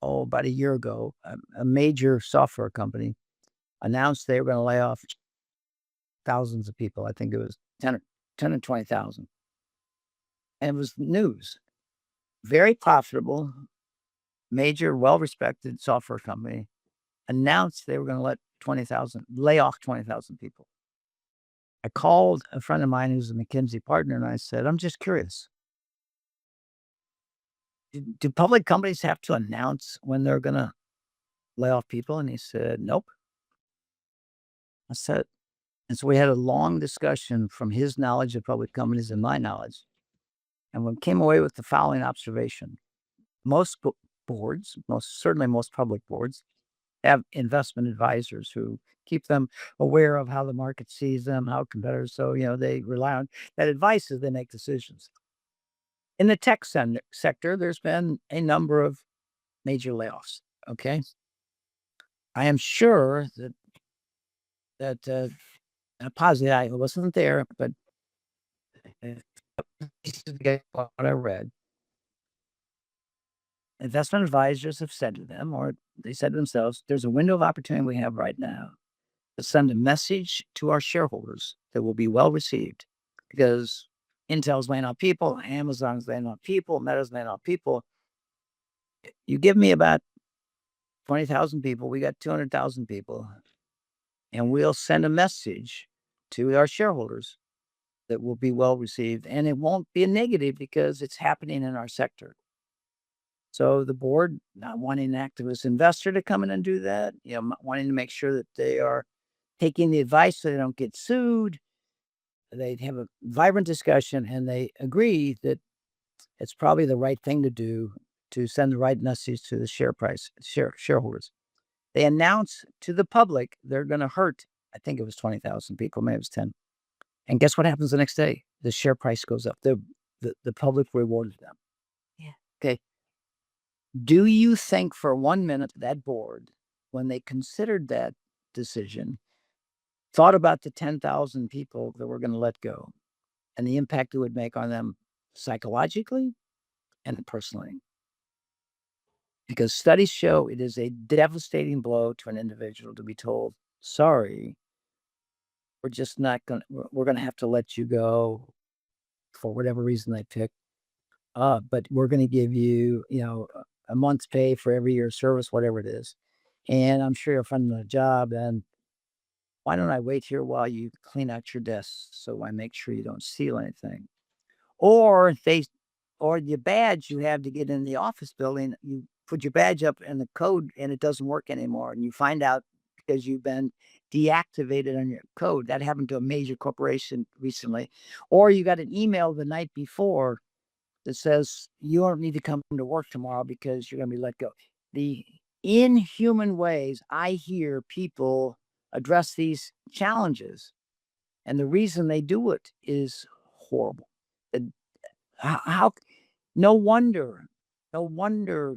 about a year ago, a major software company announced they were going to lay off thousands of people. I think it was 10 or 20,000. And it was news. Very profitable, major, well-respected software company announced they were going to lay off 20,000 people. I called a friend of mine who's a McKinsey partner and I said, I'm just curious. Do public companies have to announce when they're going to lay off people? And he said, nope. I said, and so we had a long discussion from his knowledge of public companies and my knowledge. And we came away with the following observation. Most boards, most public boards, have investment advisors who keep them aware of how the market sees them, how competitors. So, they rely on that advice as they make decisions. In the tech sector, there's been a number of major layoffs. Okay. I am sure that positive, I wasn't there, but what I read, investment advisors have said to them, or they said to themselves, there's a window of opportunity we have right now to send a message to our shareholders that will be well received because Intel's laying off people, Amazon's laying off people, Meta's laying off people. You give me about 20,000 people, we got 200,000 people, and we'll send a message to our shareholders that will be well received. And it won't be a negative because it's happening in our sector. So the board, not wanting an activist investor to come in and do that, wanting to make sure that they are taking the advice so they don't get sued. They have a vibrant discussion and they agree that it's probably the right thing to do to send the right message to the shareholders. They announce to the public they're going to hurt. I think it was 20,000 people, maybe it was 10. And guess what happens the next day? The share price goes up. The public rewarded them. Yeah. Okay. Do you think for 1 minute that board, when they considered that decision, thought about the 10,000 people that were going to let go and the impact it would make on them psychologically and personally? Because studies show it is a devastating blow to an individual to be told, sorry, we're just not going to, we're going to have to let you go for whatever reason they pick. But we're going to give you, a month's pay for every year of service, whatever it is. And I'm sure you're finding a job. And why don't I wait here while you clean out your desk so I make sure you don't steal anything? Or or your badge you have to get in the office building, you put your badge up in the code and it doesn't work anymore. And you find out because you've been deactivated on your code. That happened to a major corporation recently. Or you got an email the night before that says you don't need to come to work tomorrow because you're going to be let go. The inhuman ways I hear people address these challenges, and the reason they do it is horrible. How no wonder, no wonder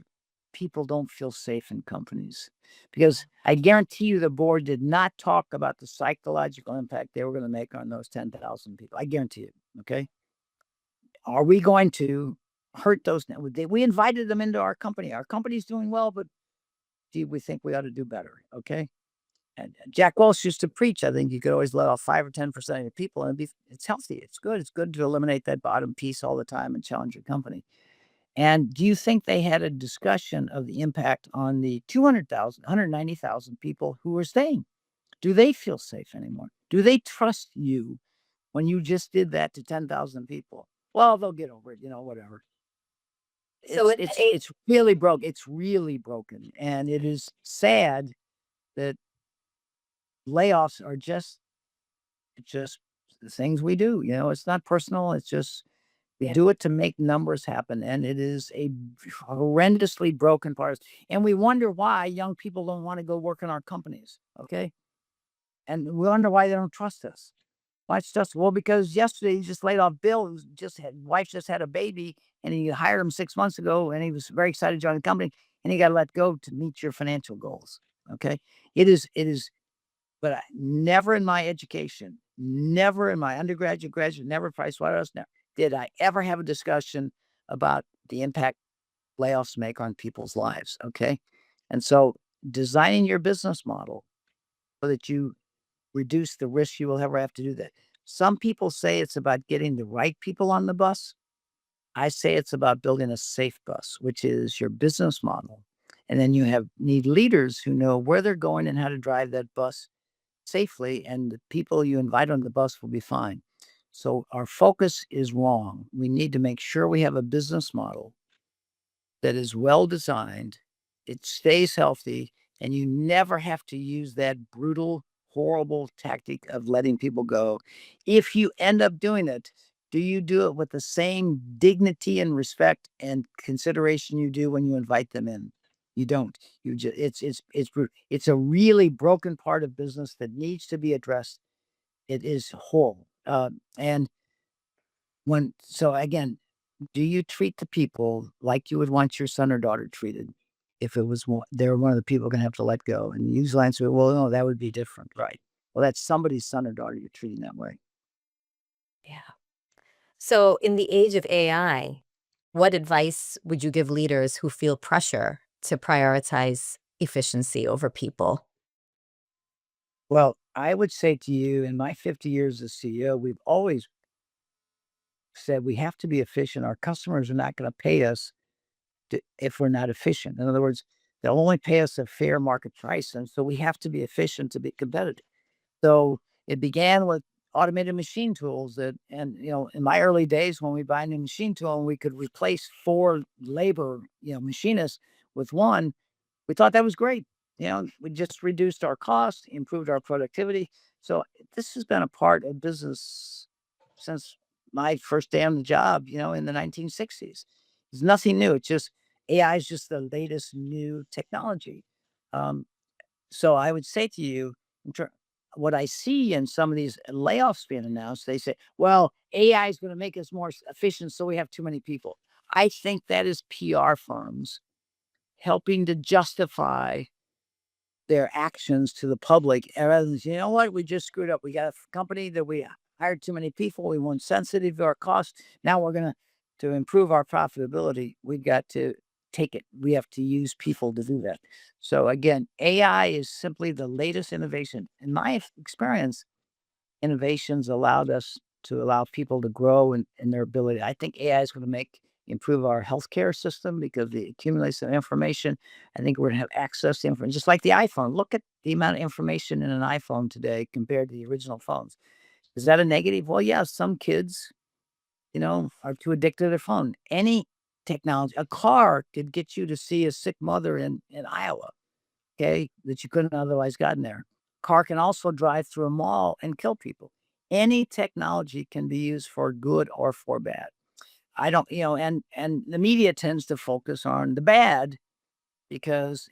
people don't feel safe in companies because I guarantee you the board did not talk about the psychological impact they were going to make on those 10,000 people. I guarantee it. Okay. Are we going to hurt those? We invited them into our company. Our company's doing well, but gee, we think we ought to do better. Okay. And Jack Welch used to preach, I think you could always let off 5 or 10% of your people and it's healthy. It's good. It's good to eliminate that bottom piece all the time and challenge your company. And do you think they had a discussion of the impact on the 200,000, 190,000 people who are staying? Do they feel safe anymore? Do they trust you when you just did that to 10,000 people? Well, they'll get over it, whatever. So It's in it's a it's really broke. It's really broken. And it is sad that layoffs are just the things we do. It's not personal. It's just we Yeah. do it to make numbers happen, and it is a horrendously broken part. And we wonder why young people don't want to go work in our companies. Okay, and we wonder why they don't trust us. Why it's just well because yesterday he just laid off Bill, who's just had wife just had a baby, and he hired him 6 months ago, and he was very excited to join the company, and he got let go to meet your financial goals. Okay, it is but never in my education, never in my undergraduate, graduate, never Price Waterhouse, never did I ever have a discussion about the impact layoffs make on people's lives. Okay. And so designing your business model so that you reduce the risk you will ever have to do that. Some people say it's about getting the right people on the bus. I say it's about building a safe bus, which is your business model. And then need leaders who know where they're going and how to drive that bus safely, and the people you invite on the bus will be fine. So our focus is wrong. We need to make sure we have a business model that is well designed, it stays healthy, and you never have to use that brutal, horrible tactic of letting people go. If you end up doing it, do you do it with the same dignity and respect and consideration you do when you invite them in? You don't. You just it's a really broken part of business that needs to be addressed. It is horrible. And when so again, do you treat the people like you would want your son or daughter treated if it was they were one of the people gonna have to let go? And usually answer, well, no, that would be different, right? Well, that's somebody's son or daughter you're treating that way. Yeah. So in the age of AI, What advice would you give leaders who feel pressure to prioritize efficiency over people? Well, I would say to you, in my 50 years as CEO, we've always said we have to be efficient. Our customers are not going to pay us if we're not efficient. In other words, they'll only pay us a fair market price. And so we have to be efficient to be competitive. So it began with automated machine tools and in my early days when we buy a new machine tool and we could replace four labor, machinists with one, we thought that was great. We just reduced our costs, improved our productivity. So this has been a part of business since my first day on the job, in the 1960s. It's nothing new. It's just AI is just the latest new technology. Um, so I would say to you, in ter- what I see in some of these layoffs being announced, they say, well, AI is going to make us more efficient, so we have too many people. I think that is PR firms helping to justify their actions to the public, and rather than say, you know what, we just screwed up. We got a company that we hired too many people. We weren't sensitive to our costs. Now we're going to improve our profitability. We've got to take it. We have to use people to do that. So again, AI is simply the latest innovation. In my experience, innovations allowed us to allow people to grow in their ability. I think AI is going to improve our healthcare system because the accumulation of information. I think we're going to have access to information, just like the iPhone. Look at the amount of information in an iPhone today compared to the original phones. Is that a negative? Well, yeah, some kids, are too addicted to their phone. Any technology, a car could get you to see a sick mother in Iowa, okay, that you couldn't otherwise gotten there. Car can also drive through a mall and kill people. Any technology can be used for good or for bad. I don't, and the media tends to focus on the bad because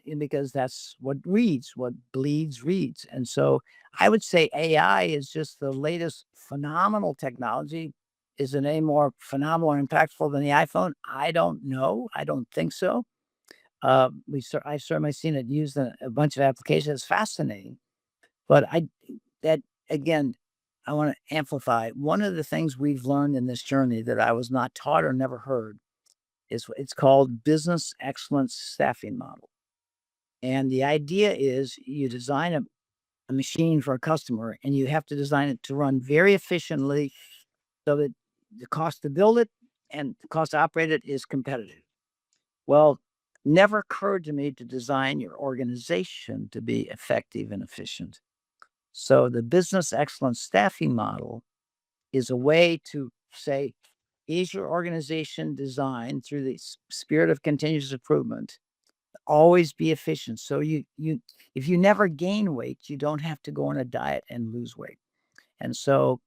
that's what bleeds reads. And so I would say AI is just the latest phenomenal technology. Is it any more phenomenal or impactful than the iPhone? I don't know. I don't think so. I've certainly seen it used in a bunch of applications. It's fascinating, but that again, I want to amplify. One of the things we've learned in this journey that I was not taught or never heard is it's called business excellence staffing model. And the idea is you design a machine for a customer and you have to design it to run very efficiently so that the cost to build it and the cost to operate it is competitive. Well, never occurred to me to design your organization to be effective and efficient. So the business excellence staffing model is a way to say, is your organization designed through the spirit of continuous improvement? Always be efficient. So if you never gain weight, you don't have to go on a diet and lose weight. And so,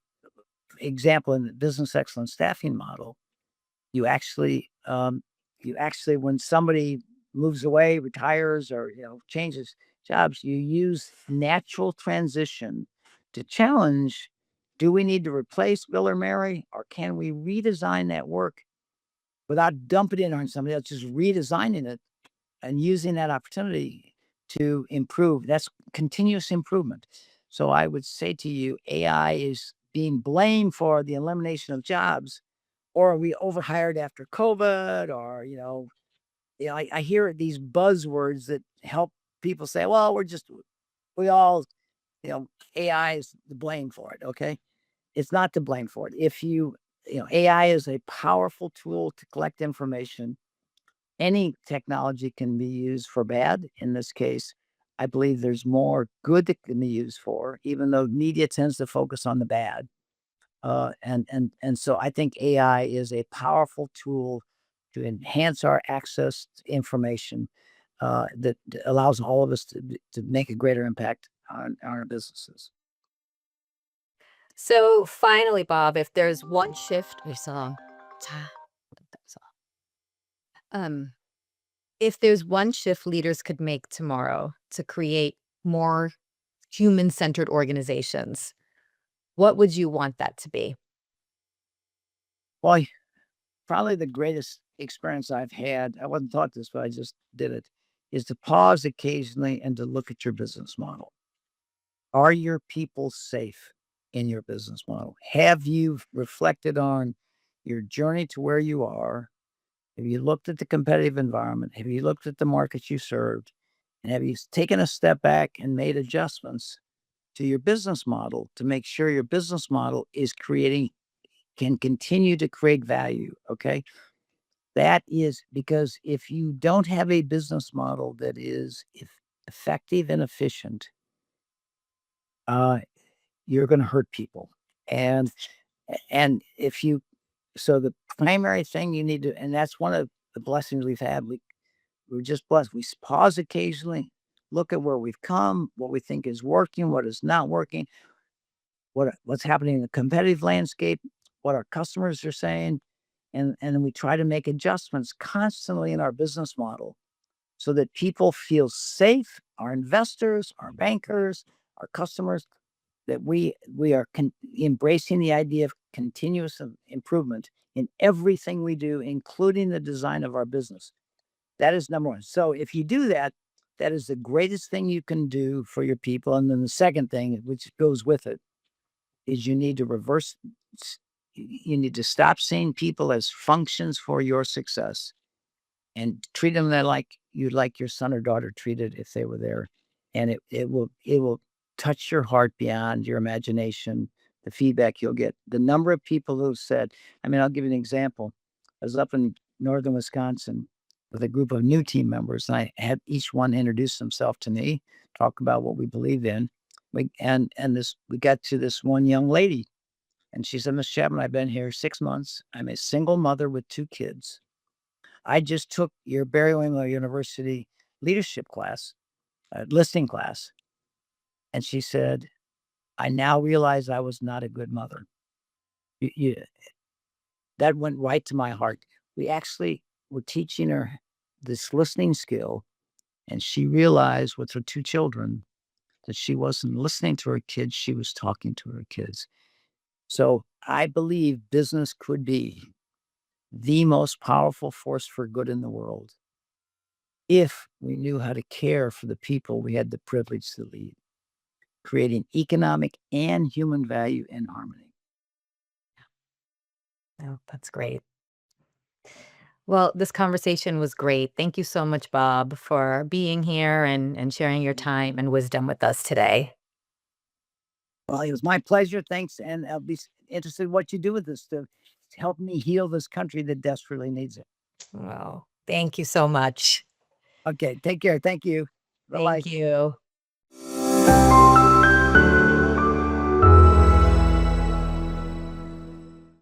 example in the business excellence staffing model, you actually, when somebody moves away, retires, or changes jobs, you use natural transition to challenge. Do we need to replace Bill or Mary, or can we redesign that work without dumping it on somebody else? Just redesigning it and using that opportunity to improve. That's continuous improvement. So I would say to you, AI is being blamed for the elimination of jobs, or are we overhired after COVID? Or, I hear these buzzwords that help people say, well, we all, AI is to blame for it. Okay. It's not to blame for it. AI is a powerful tool to collect information. Any technology can be used for bad. In this case, I believe there's more good that can be used for, even though media tends to focus on the bad. And so I think AI is a powerful tool to enhance our access to information that allows all of us to make a greater impact on our businesses. So finally, Bob, if there's one shift we saw, um, if there's one shift leaders could make tomorrow to create more human-centered organizations, what would you want that to be? Well, probably the greatest experience I've had, I wasn't taught this, but I just did it, is to pause occasionally and to look at your business model. Are your people safe in your business model? Have you reflected on your journey to where you are? Have you looked at the competitive environment? Have you looked at the markets you served? And have you taken a step back and made adjustments to your business model to make sure your business model is can continue to create value? Okay. That is because if you don't have a business model that is effective and efficient, uh, you're going to hurt people. And if you so the primary thing you need to, and that's one of the blessings we've had. We're just blessed. We pause occasionally, look at where we've come, what we think is working, what is not working, what's happening in the competitive landscape, what our customers are saying, and then we try to make adjustments constantly in our business model so that people feel safe, our investors, our bankers, our customers, that we are embracing the idea of continuous improvement in everything we do, including the design of our business. That is number one. So if you do that, that is the greatest thing you can do for your people. And then the second thing, which goes with it, is you need to you need to stop seeing people as functions for your success and treat them like you'd like your son or daughter treated if they were there. And it will touch your heart beyond your imagination, the feedback you'll get. The number of people who said, I mean, I'll give you an example. I was up in northern Wisconsin with a group of new team members, and I had each one introduce themselves to me, talk about what we believed in. We got to this one young lady, and she said, Miss Chapman, I've been here 6 months. I'm a single mother with 2 kids. I just took your Barry-Wehmiller University leadership class, listening class. And she said, I now realize I was not a good mother. You, that went right to my heart. We actually were teaching her this listening skill, and she realized with her 2 children that she wasn't listening to her kids, she was talking to her kids. So I believe business could be the most powerful force for good in the world if we knew how to care for the people we had the privilege to lead, creating economic and human value and harmony. Oh, that's great. Well, this conversation was great. Thank you so much, Bob, for being here and sharing your time and wisdom with us today. Well, it was my pleasure. Thanks. And I'll be interested in what you do with this to help me heal this country that desperately needs it. Well, thank you so much. Okay. Take care. Thank you. Bye bye. Thank you.